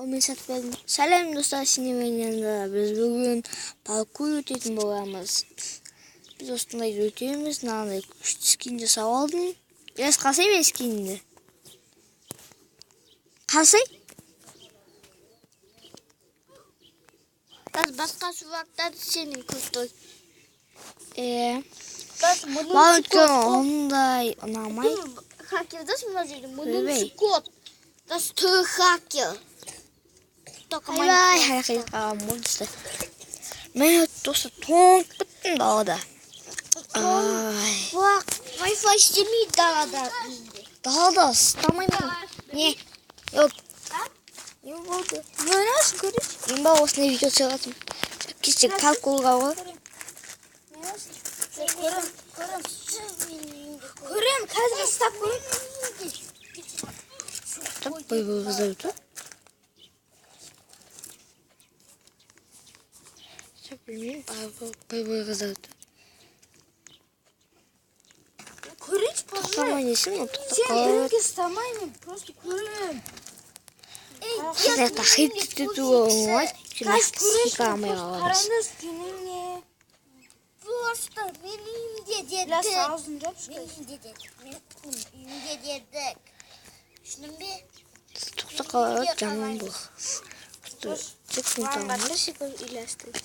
Мен сатып алдым. Сәлем достар, сенемен yanında біз бүгін паркур өтетін боламыз. Біз осындай өтеміз, мынандай күшті скин жасап алдым. Biraz қалсай мен скинді. Қалсай? Басқа сұрақтарды сенің күшті. Маған өткен ондай ұнамай. Хакерді сұрап жүрдім. Мұның код. Das ist hacker. Ай, хайқиға мұлдысты. Мен досы тоңып біттім далада. Wi-Fi істемейді далада. Далада ұстамаймын. Не? Yok. Не болды? Не ойнасың көріп? Мен ба осындай видео шығатым. Кешек паркурға ғой. Көрем, қазір ұстап көрем. Стоп, бой-бой қызауды. Білмеймін, бой-бой қызауды. Көрейші, пожалуйста. Тоқтамай несің, ол тоқтап қалады. Сен бірінге ұстамаймын, просто көрем. Сәнәқта хиптті туыңыз. Қаш көрейші, қараңыз сенің не? Просто менің де дедік. Ләс аузын жапшы. Менің де дедік. Менің де дедік. Шының бе? Тоқта қалады жаман бұл. Чекпен тағымды.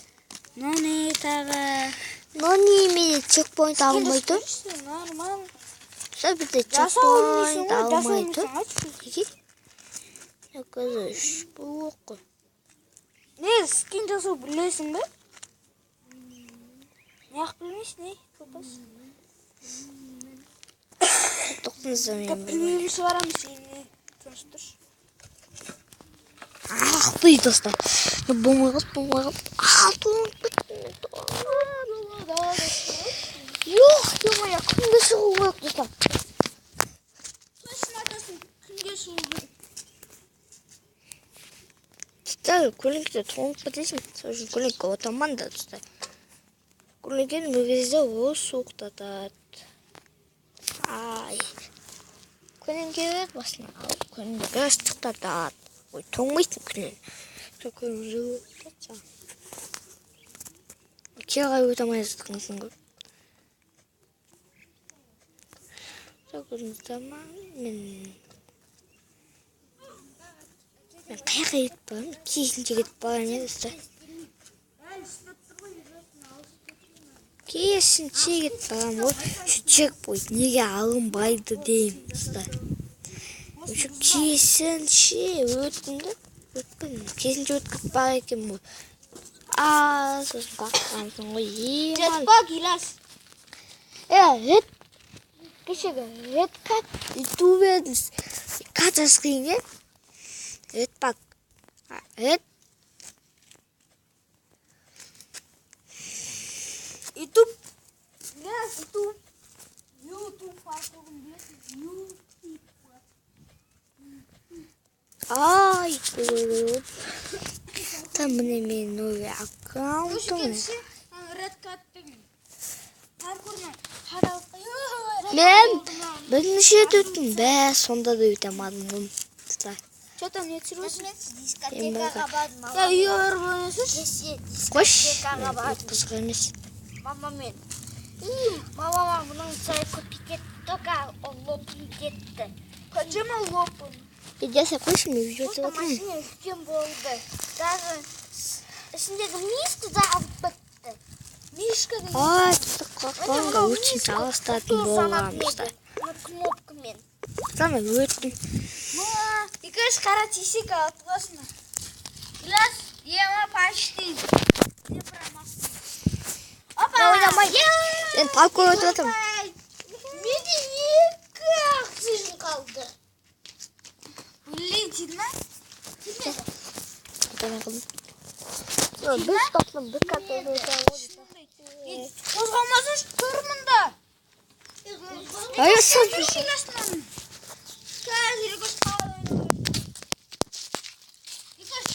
Нони тағы. Нони мене чекпойнт алмайды. Нормал. Сол бізде чекпойнт алмайды. Қазір бұл оқы. Не, скин жасау білесің бе? Неғып білмейсің, не? Көпас. Тоқтыңызда мен Көппілмеймін шығарамыз сені. Тұрыш. Бұй достар. Болмайғыз. Тоңып біттім. Жоқ, демай, күнге шығу керек достар. Точно айтасың, күнге шығу керек. Достар, көліңкіде тоңып бітесің. Сол үшін көліңкі отаман да достар. Көліңкен бұл кезде ол суықтатады. Ай. Көліңке өт басына алып, көліңке ыстықтатады. Ой, тоңмайсың күнен. Сол көлің жылы өтеді. Керғай өтамай ыстықыңсың көп. Сол көліңізді мен қайқа етіп барам, кейсінше кетіп барам достар. Кейсінше кетіп барам, ол чекпойнт неге алынбайды деймін достар. Кейсінше өттімді, кейсінше өткіп бар екен бұл. Сосын қаққансың ғой, Жетпак, Илас. Рет, кешегі рет кат, иту бердіңіз. Кат жасқиын, Рет бак. Рет. Ютуб. Илас, Ютуб. Ютуб паркурын білесің. Ютуб. Ай, көріп. Там міне мен новый аккаунтым. Ред каттың. Паркурын қаралып. Мен бірінші өттім, сонда да өтемадым ғой. Что там не түсіресің? Дискотекаға бардым. Үйе барып ойнайсың? Қош, қызық емес. Мамамен. Мамама бұның сайқы пикетті, тоқа лопын кетті. Қаншама лопын? Десе қойшы, мен видео Просто түсіп отырмын. машина үлкен болды. Даже ішіндегі мишка да алып бітті. Мишка да... Ай, тұтық қаққанға өтсін салыстатын болғанымызда. Кнопкамен. Там өттім. Екаш қара тесік алып қосына. Илас, ема почти. Не промасты. Опа! Ойнамай. Сен паркур өтіп отырмын. Менде екі ақсижін қалды. Өлейін, теді ма? Тедмеді. Қытамай қылдым. Біз тоқтым, біз каттайды өтіп. Қозғалмасын тұрмын да. Ай, сыз. Қазір екаш қалады. Екаш,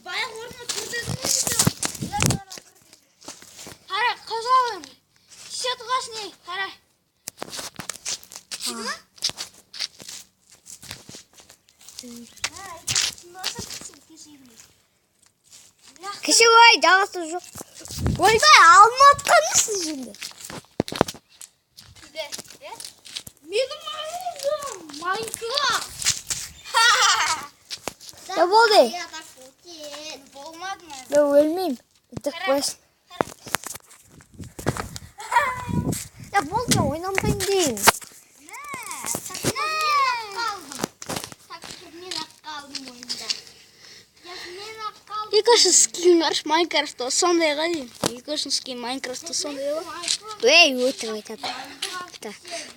баяқ орнына тұрдың өте. Қара, қозғалын. Сет қасыне, қара. Шеді ма? Кеше ой жағасы жоқ. Ойбай алма атқанмысың şimdi. Benim ağzım Minecraft. Ne oldu? Olmadı mı? Ben ölmeyeyim. Tık koyasın. Ya bolca oynamayın deyin. Екінші скин бар Майнкрафтта сондайға дейін. Екінші скин Майнкрафтта сондай бар. Ей, өтірік айтады.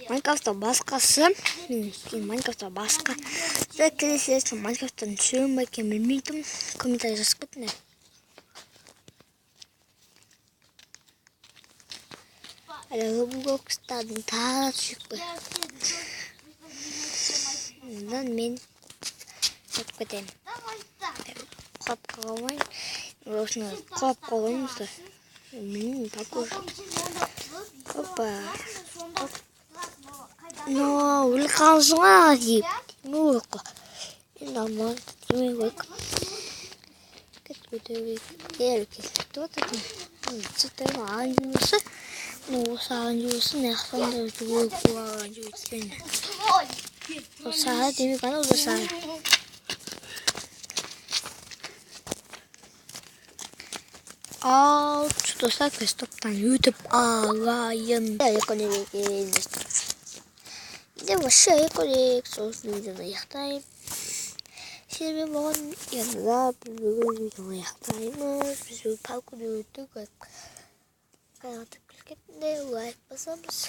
Майнкрафтта басқасы. Майнкрафтта басқа. Сіз келесіз Майнкрафттан түсірем бе екен білмеймін. Комментарий жазып кетіңдер. Roblox'tan daha düşük. Ondan men çok kötüyüm. Kop kovamayın. Roblox'una kop kovamayız da. Benim parkur. Hoppa. No, 우리 강승아지. 뭐랄까. 나만 좀 이거. 그때 이렇게 또 진짜 안 죽었어. 너 사안 죽었어. 내가 손들 두고 구워가지고 있겠네. 너 사야 되니까 너도 사. Что всякое стоп-тан YouTube алайын. Я экономики. Где вообще экономик? Собственно, видео аяқтаймын. Себебі болған янда бүгін видео аяқтаймыз. Біз паркурды өттік. Қайғатып келгенде лайк басамыз.